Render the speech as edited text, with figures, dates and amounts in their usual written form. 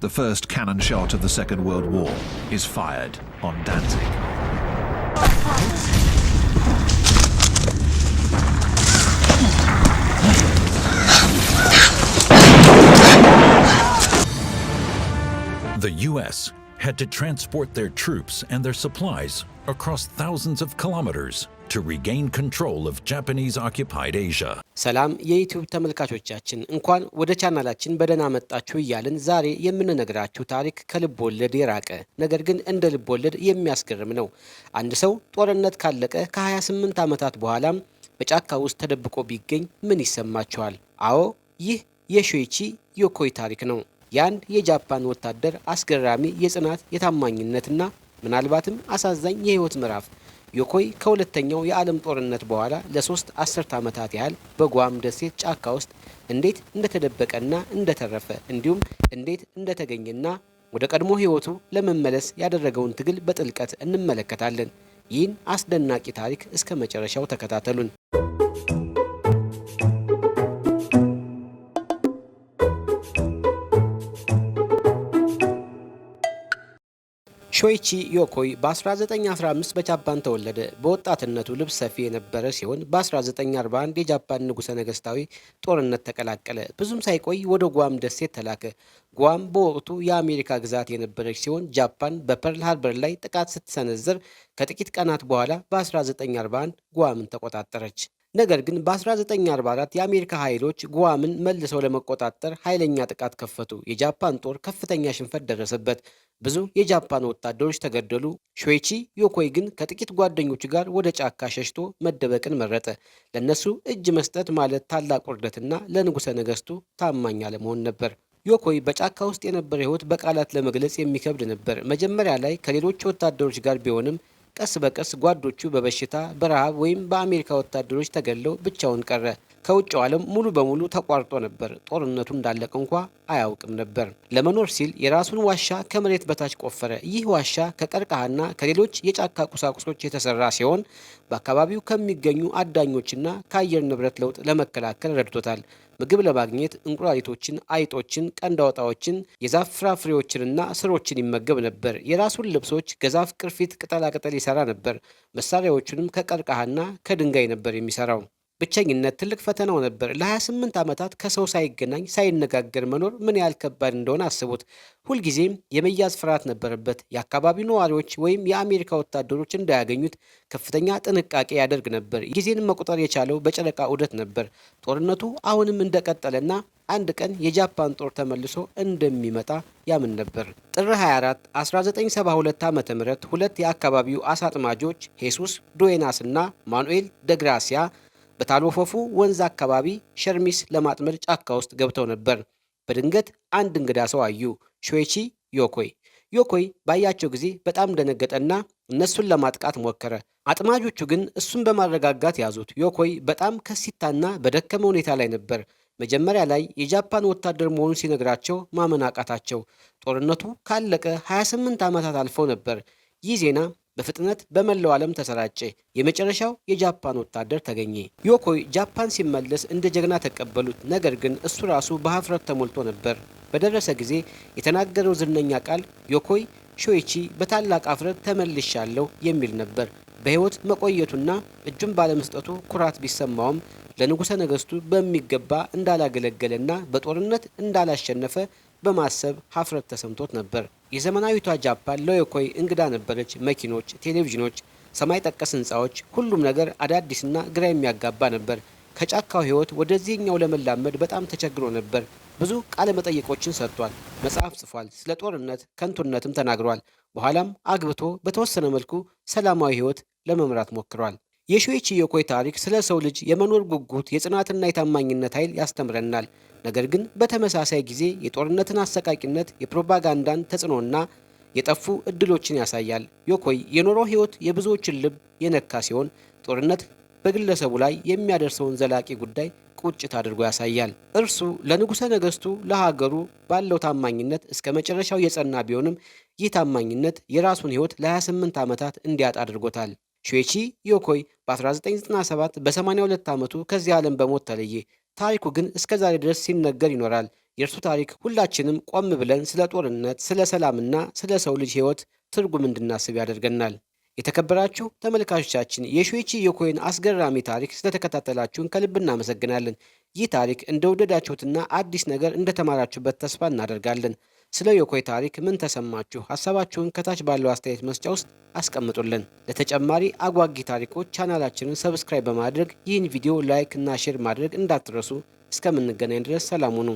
The first cannon shot of the Second World War is fired on Danzig. The U.S. had to transport their troops and their supplies across thousands of kilometers to regain control of Japanese-occupied Asia. ሰላም የዩቲዩብ ተመልካቾቻችን እንኳን ወደ ቻናላችን በደህና መጣችሁ እያልን ዛሬ የምንነግራችሁ ታሪክ ከልብ ወለድ የራቀ ነገር ግን እንደ ልብ ወለድ የሚያስገርም ነው። አንድ ሰው ጦርነት ካለቀ ከ28 ዓመታት በኋላም በጫካ ውስጥ ተደብቆ ቢገኝ ምን ይሰማችኋል? አዎ ይህ የሾይቺ ዮኮይ ታሪክ ነው። የአንድ የጃፓን ወታደር አስገራሚ የጽናት የታማኝነትና ምናልባትም አሳዛኝ የህይወት ምዕራፍ። ዮኮይ ከሁለተኛው የዓለም ጦርነት በኋላ ለ3 አስርት ዓመታት ያህል በጓም ደሴት ጫካ ውስጥ እንዴት እንደተደበቀና እንደተረፈ እንዲሁም እንዴት እንደተገኘና ወደ ቀድሞ ህይወቱ ለመመለስ ያደረገውን ትግል በጥልቀት እንመለከታለን። ይህን አስደናቂ ታሪክ እስከ መጨረሻው ተከታተሉን። ሾይቺ ዮኮይ በ1915 በጃፓን ተወለደ። በወጣትነቱ ልብስ ሰፊ የነበረ ሲሆን በ1941 የጃፓን ንጉሠ ነገሥታዊ ጦርነት ተቀላቀለ። ብዙም ሳይቆይ ወደ ጓም ደሴት ተላከ። ጓም በወቅቱ የአሜሪካ ግዛት የነበረች ሲሆን ጃፓን በፐርል ሃርበር ላይ ጥቃት ስትሰነዝር ከጥቂት ቀናት በኋላ በ1941 ጓምን ተቆጣጠረች። ነገር ግን በ1944 የአሜሪካ ኃይሎች ጓምን መልሰው ለመቆጣጠር ኃይለኛ ጥቃት ከፈቱ። የጃፓን ጦር ከፍተኛ ሽንፈት ደረሰበት። ብዙ የጃፓን ወታደሮች ተገደሉ። ሾይቺ ዮኮይ ግን ከጥቂት ጓደኞቹ ጋር ወደ ጫካ ሸሽቶ መደበቅን መረጠ። ለነሱ እጅ መስጠት ማለት ታላቅ ውርደትና ለንጉሠ ነገሥቱ ታማኝ አለመሆን ነበር። ዮኮይ በጫካ ውስጥ የነበረ ሕይወት በቃላት ለመግለጽ የሚከብድ ነበር። መጀመሪያ ላይ ከሌሎች ወታደሮች ጋር ቢሆንም ቀስ በቀስ ጓዶቹ በበሽታ በረሃብ ወይም በአሜሪካ ወታደሮች ተገለው ብቻውን ቀረ። ከውጭው ዓለም ሙሉ በሙሉ ተቋርጦ ነበር። ጦርነቱ እንዳለቀ እንኳ አያውቅም ነበር። ለመኖር ሲል የራሱን ዋሻ ከመሬት በታች ቆፈረ። ይህ ዋሻ ከቀርከሃና ከሌሎች የጫካ ቁሳቁሶች የተሰራ ሲሆን በአካባቢው ከሚገኙ አዳኞችና ከአየር ንብረት ለውጥ ለመከላከል ረድቶታል። ምግብ ለማግኘት እንቁራሪቶችን፣ አይጦችን፣ ቀንድ አውጣዎችን፣ የዛፍ ፍራፍሬዎችንና ስሮችን ይመገብ ነበር። የራሱን ልብሶች ከዛፍ ቅርፊት ቅጠላቅጠል ይሰራ ነበር። መሳሪያዎቹንም ከቀርከሃና ከድንጋይ ነበር የሚሰራው። ብቸኝነት ትልቅ ፈተናው ነበር። ለ28 ዓመታት ከሰው ሳይገናኝ ሳይነጋገር መኖር ምን ያህል ከባድ እንደሆነ አስቡት። ሁልጊዜም የመያዝ ፍርሃት ነበረበት። የአካባቢው ነዋሪዎች ወይም የአሜሪካ ወታደሮች እንዳያገኙት ከፍተኛ ጥንቃቄ ያደርግ ነበር። ጊዜን መቁጠር የቻለው በጨረቃ ዑደት ነበር። ጦርነቱ አሁንም እንደቀጠለና አንድ ቀን የጃፓን ጦር ተመልሶ እንደሚመጣ ያምን ነበር። ጥር 24 1972 ዓ.ም ሁለት የአካባቢው አሳ አጥማጆች ሄሱስ ዱዌናስ እና ማኑኤል ደግራሲያ በታሎፎፉ ወንዝ አካባቢ ሸርሚስ ለማጥመድ ጫካ ውስጥ ገብተው ነበር። በድንገት አንድ እንግዳ ሰው አዩ። ሾይቺ ዮኮይ። ዮኮይ ባያቸው ጊዜ በጣም ደነገጠና እነሱን ለማጥቃት ሞከረ። አጥማጆቹ ግን እሱን በማረጋጋት ያዙት። ዮኮይ በጣም ከሲታና በደከመ ሁኔታ ላይ ነበር። መጀመሪያ ላይ የጃፓን ወታደር መሆኑን ሲነግራቸው ማመን አቃታቸው። ጦርነቱ ካለቀ 28 ዓመታት አልፈው ነበር። ይህ ዜና በፍጥነት በመላው ዓለም ተሰራጨ። የመጨረሻው የጃፓን ወታደር ተገኘ። ዮኮይ ጃፓን ሲመለስ እንደ ጀግና ተቀበሉት። ነገር ግን እሱ ራሱ በሀፍረት ተሞልቶ ነበር። በደረሰ ጊዜ የተናገረው ዝነኛ ቃል ዮኮይ ሾይቺ በታላቅ አፍረት ተመልሻለሁ የሚል ነበር። በሕይወት መቆየቱና እጁን ባለመስጠቱ ኩራት ቢሰማውም ለንጉሠ ነገሥቱ በሚገባ እንዳላገለገለና በጦርነት እንዳላሸነፈ በማሰብ ሀፍረት ተሰምቶት ነበር። የዘመናዊቷ ጃፓን ለዮኮይ እንግዳ ነበረች። መኪኖች፣ ቴሌቪዥኖች፣ ሰማይ ጠቀስ ህንፃዎች፣ ሁሉም ነገር አዳዲስና ግራ የሚያጋባ ነበር። ከጫካው ህይወት ወደዚህኛው ለመላመድ በጣም ተቸግሮ ነበር። ብዙ ቃለ መጠይቆችን ሰጥቷል። መጽሐፍ ጽፏል። ስለ ጦርነት ከንቱነትም ተናግሯል። በኋላም አግብቶ በተወሰነ መልኩ ሰላማዊ ህይወት ለመምራት ሞክሯል። የሾይቺ ዮኮይ ታሪክ ስለ ሰው ልጅ የመኖር ጉጉት፣ የጽናትና የታማኝነት ኃይል ያስተምረናል። ነገር ግን በተመሳሳይ ጊዜ የጦርነትን አሰቃቂነት፣ የፕሮፓጋንዳን ተጽዕኖና የጠፉ እድሎችን ያሳያል። ዮኮይ የኖረው ህይወት የብዙዎችን ልብ የነካ ሲሆን ጦርነት በግለሰቡ ላይ የሚያደርሰውን ዘላቂ ጉዳይ ቁጭት አድርጎ ያሳያል። እርሱ ለንጉሠ ነገሥቱ ለሀገሩ ባለው ታማኝነት እስከ መጨረሻው የጸና ቢሆንም ይህ ታማኝነት የራሱን ህይወት ለ28 ዓመታት እንዲያጣ አድርጎታል። ሾይቺ ዮኮይ በ1997 በ82 ዓመቱ ከዚህ ዓለም በሞት ተለየ። ታሪኩ ግን እስከ ዛሬ ድረስ ሲነገር ይኖራል። የእርሱ ታሪክ ሁላችንም ቆም ብለን ስለ ጦርነት፣ ስለ ሰላምና ስለ ሰው ልጅ ሕይወት ትርጉም እንድናስብ ያደርገናል። የተከበራችሁ ተመልካቾቻችን የሾይቺ ዮኮይን አስገራሚ ታሪክ ስለተከታተላችሁን ከልብ እናመሰግናለን። ይህ ታሪክ እንደወደዳችሁትና አዲስ ነገር እንደተማራችሁበት ተስፋ እናደርጋለን። ስለ ዮኮይ ታሪክ ምን ተሰማችሁ? ሀሳባችሁን ከታች ባለው አስተያየት መስጫ ውስጥ አስቀምጡልን። ለተጨማሪ አጓጊ ታሪኮች ቻናላችንን ሰብስክራይብ በማድረግ ይህን ቪዲዮ ላይክ እና ሼር ማድረግ እንዳትረሱ። እስከምንገናኝ ድረስ ሰላም ሁኑ።